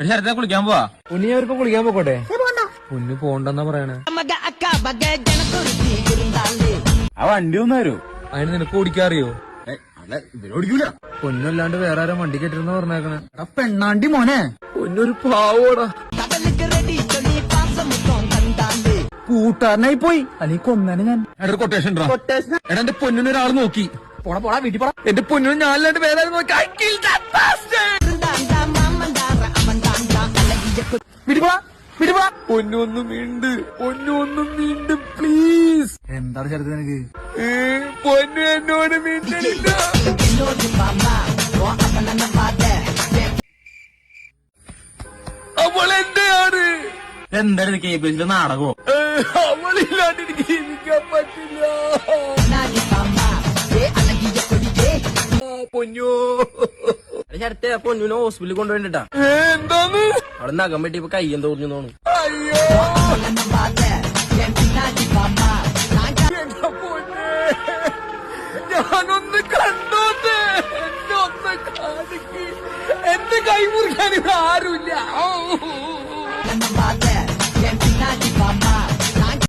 ശരത്തെ കുളിക്കാൻ പോവാ. ഉണ്ണി അവരിപ്പോ കുളിക്കാൻ പോക്കോട്ടെ? പൊന്നു പോണ്ടെന്നാ പറയണേ. ആ വണ്ടി ഒന്ന് തരൂ. അതിന് നിനക്ക് ഓടിക്കാറിയോ? ഓടിക്കൂല. പൊന്നല്ലാണ്ട് വേറെ ആരും വണ്ടി കെട്ടിരുന്ന പറഞ്ഞേക്കണേ. പെണ്ണാണ്ടി മോനെ, പൊന്നൊരു പാവോടാ. കൂട്ടുകാരനായി പോയി. അല്ലെങ്കിൽ കൊന്നാണ് ഞാൻ. എടാ കൊട്ടേഷൻ എടാ, എന്റെ പൊന്നിന് ഒരാൾ നോക്കി. പോടാ പോടാ വീട്ടിൽ പോടാ. എന്റെ പൊന്നിന് ഞാനല്ലാണ്ട് വേറെ ആരും നോക്കി. പൊന്നൊന്നും വീണ്ട് പ്ലീസ്. എന്താണ് ചേർത്ത് നിനക്ക്? പൊന്നു എന്നോട് വീണ്ടില്ല. അവൾ എന്റെയാണ്. എന്തായാലും കേബിളിന്റെ നാടകമോ? അവളില്ലാണ്ട് എനിക്ക് ജീവിക്കാൻ പറ്റില്ല. പൊന്നോ ചേർത്തെ പൊന്നുനെ ഹോസ്പിറ്റലിൽ കൊണ്ടുപോയിട്ടാ. എന്താന്ന്? അവിടെ നഖം വെട്ടി ഇപ്പൊ കയ്യം തോന്നി തോന്നുന്നു. അയ്യോ ഞാനൊന്ന് കണ്ടോട്ടെ. എന്നെ ഒന്ന് കാണിക്ക്. എന്റെ കൈ മുറിക്കാൻ ഇവിടെ ആരുമില്ല.